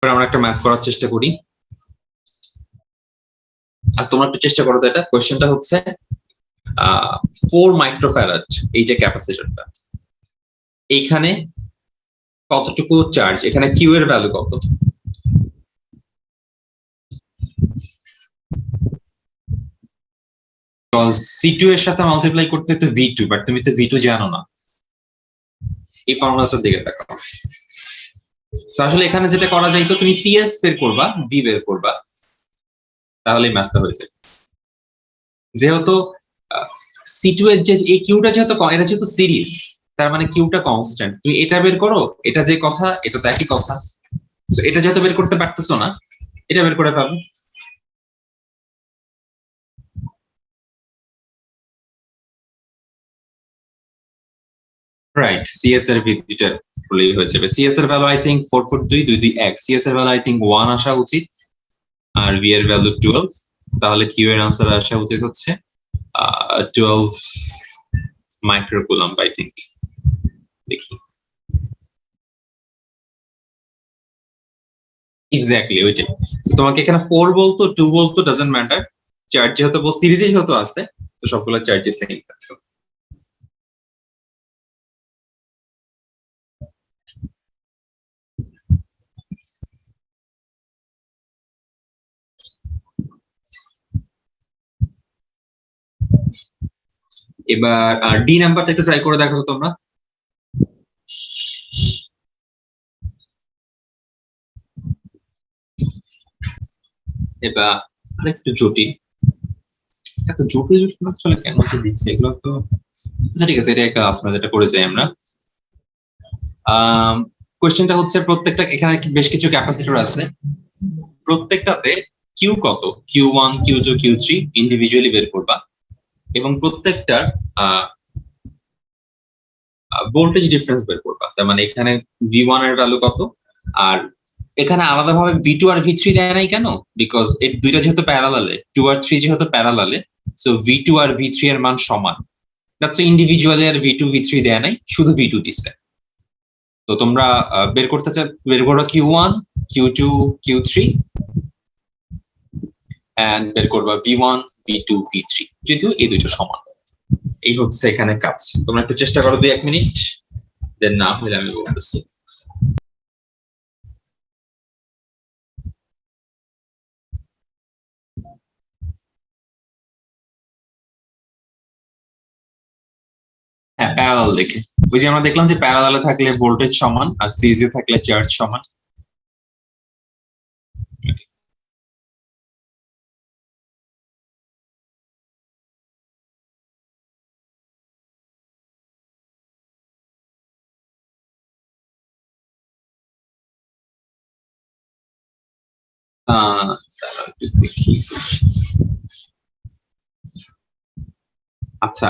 আমরা একটা ম্যাথ করার চেষ্টা করি। আর তোমরা একটু চেষ্টা করো তো, এটা কোয়েশ্চেনটা হচ্ছে 4 মাইক্রোফ্যারাড এই যে ক্যাপাসিটরটা, এইখানে কতটুকু চার্জ, এখানে কিউ এর ভ্যালু কত? C2 এর সাথে মাল্টিপ্লাই করতে তো V2, বাট তুমি তো V2 জানো না। এই ফর্মুলাটার দিকে দেখো। আসলে এখানে যেটা করা যায়, তো তুমি CS বের করবা, V বের করবা, তাহলে ম্যাথটা হয়ে যায়। যেহেতু C2 এর যে এই কিউটা যেহেতু এটা যেহেতু সিরিজ, তার মানে কিউটা কনস্ট্যান্ট। তুমি এটা বের করো, এটা যে কথা এটা তো একই কথা। সো এটা যেহেতু বের করতে পারতেছো না, এটা বের করে পাবো। রাইট, CS এর ভিত্তিটা বলেই হয়ে যাবে। CS এর value I think 4 foot 2 2 2 1, CS এর ভ্যালু আই থিংক 1 আসা উচিত, আর V এর ভ্যালু 12, তাহলে Q এর आंसर আসা উচিত হচ্ছে 12 মাইক্রোকুলম্ব আই থিংক। দেখি, এক্স্যাক্টলি ওইটাই। তোমাকে এখানে 4 বলতো 2 বলতো ডাজন্ট ম্যাটার, চার্জ যেহেতু সিরিজে যেহেতু আছে, তো সবগুলো চার্জে সেম থাকবে। এবার ডি নাম্বারটা একটু ট্রাই করে দেখো তোমরা। এবার আরেকটু জটিল, এত জটিল জটিল আসলে কেন তো দিচ্ছে এগুলো তো। আচ্ছা ঠিক আছে, এটা একটা আসলে যেটা করে যাই আমরা। কোশ্চেনটা হচ্ছে প্রত্যেকটা, এখানে বেশ কিছু ক্যাপাসিটর আছে, প্রত্যেকটাতে কিউ কত, Q1 Q2 Q3 ইন্ডিভিজুয়ালি বের করবা, এবং প্রত্যেকটার ভোল্টেজ ডিফারেন্স বের করবা। তার মানে এখানে V1 এর ভ্যালু কত, আর এখানে আলাদাভাবে V2 আর V3 দেয় নাই কেন? বিকজ এই দুইটা যেহেতু প্যারালালে, 2 আর 3 যেহেতু প্যারালালে, সো V2 আর V3 এর মান সমান। That's individually R V2 V3 দেয় নাই, শুধু V2 দিছে। তো তোমরা বের করতে চাও, বের করো Q1 Q2 Q3 এন্ড বের করবা V1 V2 V3, যদিও এই দুইটা সমান। এই হচ্ছে এখানে কাজ। তোমরা একটু চেষ্টা করো 2-1 মিনিট, দেন না হলে আমি বলতেছি। হ্যাঁ, প্যারালাল দেখে, ওই যে আমরা দেখলাম যে প্যারালালে থাকলে ভোল্টেজ সমান, আর সিরিজে থাকলে চার্জ সমান। দেখি, আচ্ছা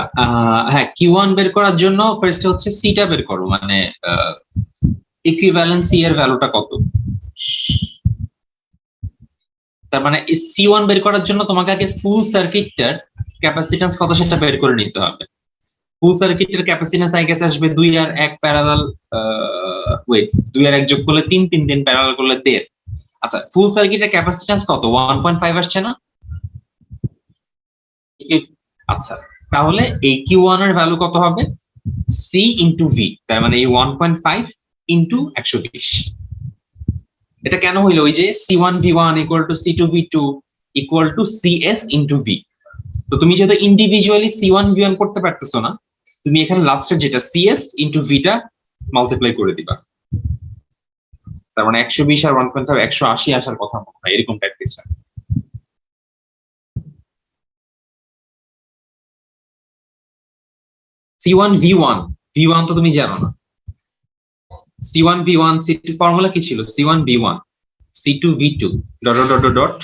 হ্যাঁ, Q1 বের করার জন্য ফার্স্ট হচ্ছে সিটা বের করো, মানে ইকুইভ্যালেন্ট সি এর ভ্যালুটা কত। তার মানে C1 বের করার জন্য তোমাকে আগে ফুল সার্কিটটার ক্যাপাসিট্যান্স কত সেটা বের করে নিতে হবে। ফুল সার্কিটের ক্যাপাসিট্যান্স আই গেস আসবে 2 আর 1 প্যারালাল, ওয়েট 2 আর 1 যোগ করলে 3, 3 প্যারালাল করলে 1.5। আচ্ছা, ফুল সার্কিটের ক্যাপাসিট্যান্স কত? 1.5 আসছে না? আচ্ছা, তাহলে এই Q1 এর ভ্যালু কত হবে? C ইন্টু V, তার মানে এই 1.5 ইন্টু 120। এটা কেন হইলো? ওই যে C1 V1 equal to C2 V2 equal to CS into V। তো তুমি যেহেতু ইন্ডিভিজুয়ালি C1 V1 করতে পারতেছো না, তুমি এখানে লাস্টের যেটা CS ইন্টু V টা মাল্টিপ্লাই করে দিবা। তার মানে 120 আর 1.5 180 আসার কথা মনে হয়, এরকম টাইপ কিছু। C1 V1, V1 তো তুমি জানো না। C1 V1 C2 ফর্মুলা কি ছিল? C1 V1 C2 V2 dot dot dot dot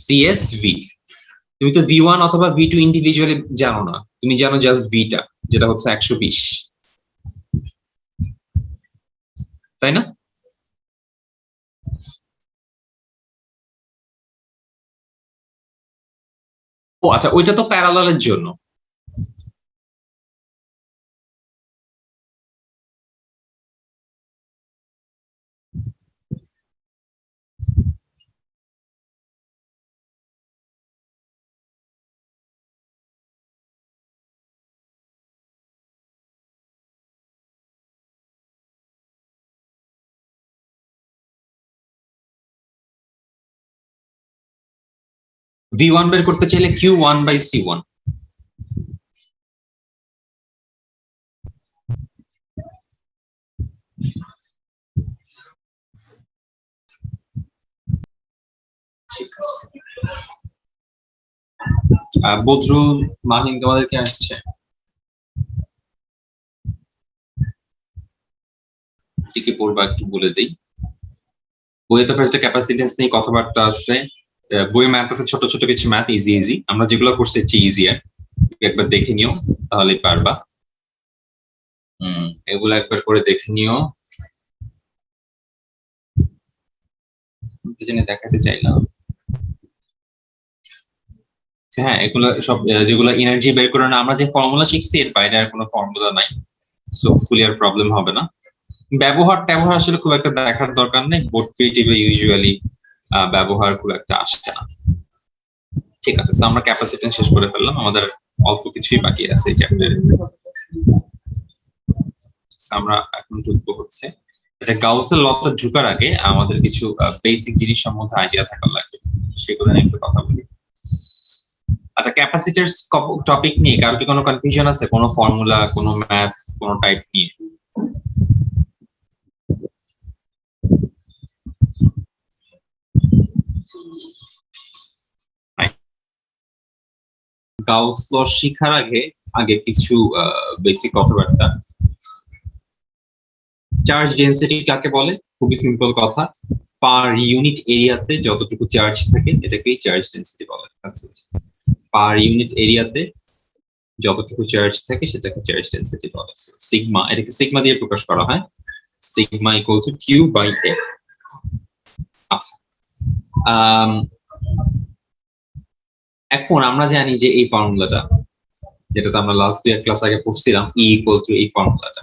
CS V। তুমি তো V1 অথবা V2 ইন্ডিভিজুয়ালি জানো না, তুমি জানো জাস্ট ভিটা, যেটা হচ্ছে 120, তাই না? ও আচ্ছা, ওইটা তো প্যারালালের জন্য। V1 বের করতে চাইলে Q1/C1। ঠিক আছে, বদরুল মাহিন তোমাদেরকে আসছে, কি কি পড়বা একটু বলে দেই। বইয়ে তো ফার্স্টে ক্যাপাসিটেন্স নিয়ে কথাবার্তা আছে, বইয়ে ম্যাথ আছে, ছোট ছোট কিছু ম্যাথ, ইজি ইজি, আমরা যেগুলো করছি চেয়ে ইজিয়ার, একবার দেখে নিও তাহলেই পারবা। এগুলো একবার করে দেখে নিও। জেনে দেখাতে চাইলাম, হ্যাঁ এগুলো সব যেগুলো এনার্জি বের করে না, আমরা যে ফর্মুলা শিখছি এর বাইরে আর কোনো ফর্মুলা নাই, সো ফুলি আর প্রবলেম হবে না। ব্যবহার আসলে খুব একটা দেখার দরকার নেই, বোর্ড ক্রিয়েটিভে ইউজুয়ালি ব্যবহার খুব একটা আসে না। ঠিক আছে, তো আমরা ক্যাপাসিটেন্স শেষ করে ফেললাম, আমাদের অল্প কিছুই বাকি আছে এই চ্যাপ্টারে। আমরা এখন ঢুকবো হচ্ছে, আচ্ছা গাউসের লতে ঢুকার আগে আমাদের কিছু বেসিক জিনিস সম্বন্ধে আইডিয়া থাকা লাগবে, সেগুলো নিয়ে একটু কথা বলি। আচ্ছা, ক্যাপাসিটারস টপিক নিয়ে কারো কি কোনো কনফিউশন আছে, কোনো ফর্মুলা, কোনো ম্যাথ, কোনো টাইপ নিয়ে? গাউস ল শিখার আগে কিছু বেসিক কথাবার্তা। চার্জ ডেনসিটি কাকে বলে? খুবই সিম্পল কথা, পার ইউনিট এরিয়াতে যতটুকু চার্জ থাকে এটাকেই চার্জ ডেনসিটি বলে। পার ইউনিট এরিয়াতে যতটুকু চার্জ থাকে সেটাকে চার্জ ডেনসিটি বলে। সিগমা, এটাকে সিগমা দিয়ে প্রকাশ করা হয়, সিগমা ইকুয়াল টু Q/A। আচ্ছা, এখন আমরা জানি যে এই ফর্মুলাটা, যেটাতে আমরা লাস্ট 2 ক্লাস আগে পড়ছিলাম, E ইকুয়াল টু এই ফর্মুলাটা।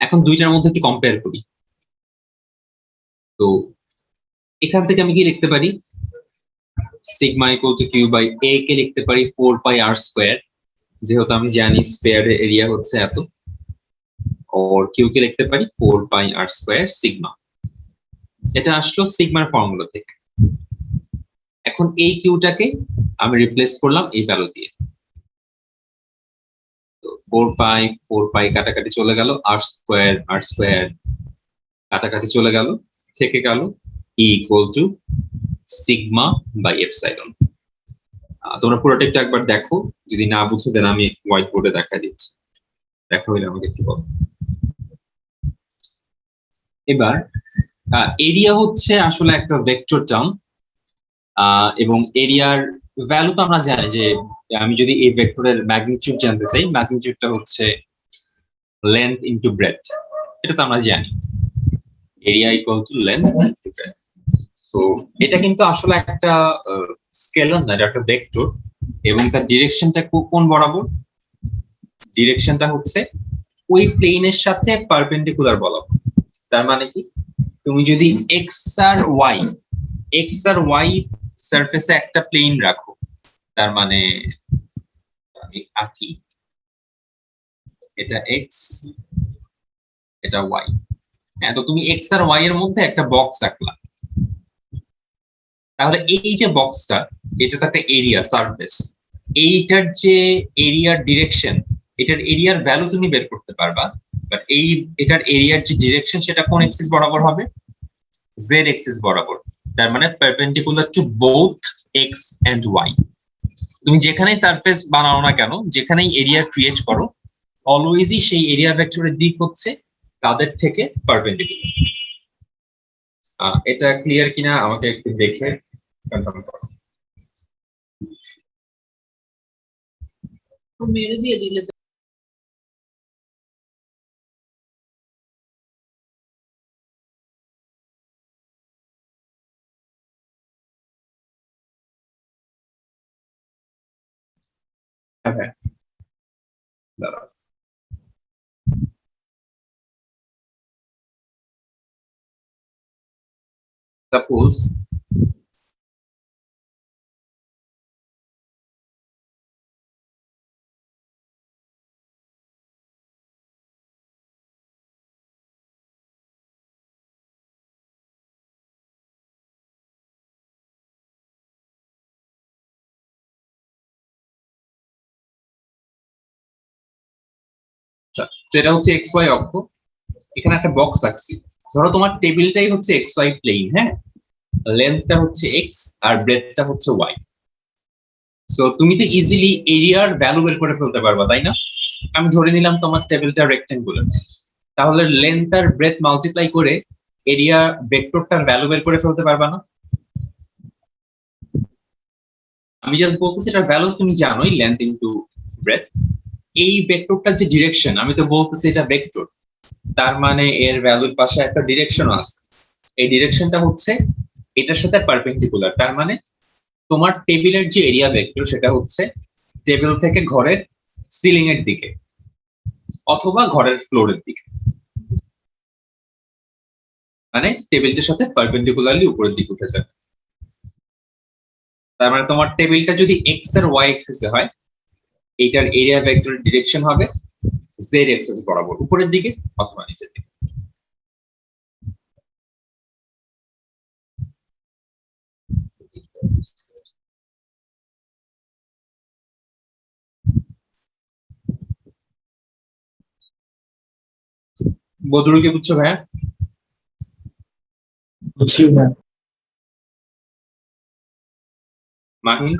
এখন দুইটার মধ্যে কি কম্পেয়ার করি, তো এখান থেকে আমি কি লিখতে পারি? সিগমা ইকুয়াল টু Q/A কে লিখতে পারি 4πr², যেহেতু আমি জানি স্ফিয়ারের এরিয়া হচ্ছে এত, আর Q কে লিখতে পারি 4πr² সিগমা। এটা আসলো সিগমার ফর্মুলা থেকে। এখন এই কিউটাকে আমি রিপ্লেস করলাম এই ভ্যালু দিয়ে, তো 4π কাটাকাটি চলে গেল, r² কাটাকাটি চলে গেল, থেকে গেল E ইকুয়াল টু সিগমা/এপসাইলন। তোমরা পুরোটা একটু একবার দেখো, যদি না বুঝো দেন আমি হোয়াইট বোর্ডে দেখা দিচ্ছি, দেখা হইলে আমাকে একটু বলো। এবার এরিয়া হচ্ছে আসলে একটা ভেক্টর টার্ম, এবং এরিয়ার ভ্যালু তো আমরা জানি যে আমি যদি এই ভেক্টরের ম্যাগনিটিউড জানতে চাই, ম্যাগনিটিউডটা হচ্ছে লেন্থ ইনটু ব্রেডথ, এটা তো আমরা জানি, area equal to length into breadth. তো এটা কিন্তু আসলে একটা স্কেলার না, এটা একটা ভেক্টর, এবং তার ডিরেকশনটা কোন বরাবর? ডিরেকশনটা হচ্ছে ওই প্লেনের সাথে পারপেন্ডিকুলার বরাবর। তার মানে কি, তুমি যদি এক্স আর ওয়াই সারফেসে একটা প্লেন রাখো, তার মানে আমি আঁকি, এটা এক্স, এটা ওয়াই, হ্যাঁ, তো তুমি এক্স আর ওয়াই এর মধ্যে একটা বক্স রাখলা, তাহলে এই যে বক্সটা, এটা তো একটা এরিয়া সারফেস, এইটার যে এরিয়ার ডিরেকশন, এটার এরিয়ার ভ্যালু তুমি বের করতে পারবা, বাট এটার এরিয়ার যে ডিরেকশন সেটা কোন এক্সিস বরাবর হবে? জেড এক্সিস বরাবর। তার মানে perpendicular to both X and Y. তুমি যেখানেই সারফেস বানাও না কেন, যেখানেই এরিয়া ক্রিয়েট করো, অলওয়েজই সেই এরিয়া ভেক্টরের দিক হচ্ছে তাদের থেকে পারপেন্ডিকুলার। এটা ক্লিয়ার কিনা আমাকে একটু দেখে কনফার্ম করো। মেরে দিয়ে দিলে তো। হ্যাঁ, দাঁড়াও। সাপোজ এটা হচ্ছে এক্স ওয়াই অক্ষ, এখানে একটা বক্স আঁকছি। ধরো তোমার টেবিলটাই হচ্ছে এক্স ওয়াই প্লেন, হ্যাঁ, লেন্থটা হচ্ছে এক্স আর ব্রেডটা হচ্ছে ওয়াই। সো তুমি তো ইজিলি এরিয়ার ভ্যালু বের করে ফেলতে পারবা, তাই না? আমি ধরে নিলাম তোমার টেবিলটা রেক্টেঙ্গুলার, তাহলে লেন্থ আর ব্রেথ মাল্টিপ্লাই করে এরিয়া ভেক্টরটার ভ্যালু বের করে ফেলতে পারবা না? আমি জাস্ট বলতেছি এটার ভ্যালু তুমি জানোই, লেন্থ ইনটু ব্রেথ। এই ভেক্টরটার যে ডিরেকশন, আমি তো বলতেছি এটা ভেক্টর, তার মানে এর ভ্যালুর পাশে একটা ডিরেকশন আছে। এই ডিরেকশনটা হচ্ছে এটার সাথে পারপেন্ডিকুলার, তার মানে তোমার টেবিলের যে এরিয়া ভেক্টর সেটা হচ্ছে টেবিল থেকে ঘরের সিলিং এর দিকে অথবা ঘরের ফ্লোরের দিকে, মানে টেবিলটার সাথে পারপেন্ডিকুলারলি উপরের দিকে উঠে যাবে। তার মানে তোমার টেবিলটা যদি এক্স আর ওয়াই এক্সিস এ হয়, এইটার এরিয়া ভেক্টরের ডিরেকশন হবে জেড এক্সিস বরাবর উপরের দিকে অথবা নিচের দিকে। বদরুল কি বুঝছো ভাইয়া? বুঝছি ভাইয়া। মাহিন?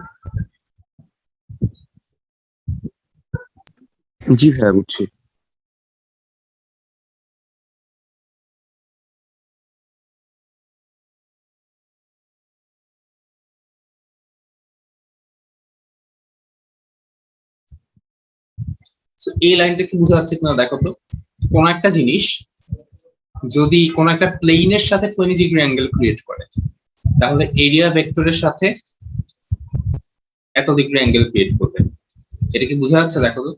জি ভাইয়া বুঝছি। So, এই লাইনটা কি বোঝা যাচ্ছে কিনা দেখো তো। কোন একটা জিনিস যদি কোন একটা প্লেনের সাথে 20 ডিগ্রি অ্যাঙ্গেল ক্রিয়েট করে, তাহলে এরিয়া ভেক্টরের সাথে এত ডিগ্রি অ্যাঙ্গেল ক্রিয়েট করবে। এটা কি বোঝা যাচ্ছে দেখো তো?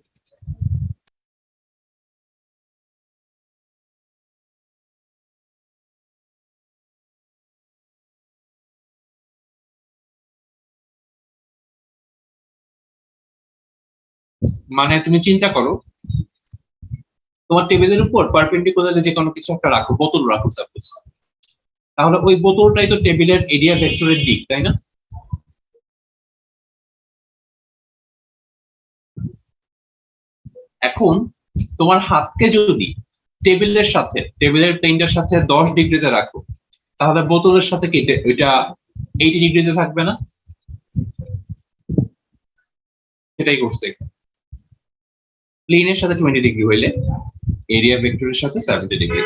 মানে তুমি চিন্তা করো, তোমার টেবিলের উপর পারপেন্ডিকুলারলি যে কোনো কিছু একটা রাখো, বোতল রাখো সাপোজ, তাহলে ওই বোতলটাই তো টেবিলের এরিয়া ভেক্টরের দিক, তাই না? এখন তোমার হাতকে যদি টেবিলের প্লেনটার সাথে 10 ডিগ্রিতে রাখো, তাহলে বোতলের সাথে কি এটা 80 ডিগ্রিতে থাকবে না? সেটাই করছে। প্লেনের সাথে 20 ডিগ্রি হইলে এরিয়া ভেক্টরের সাথে 70 ডিগ্রি।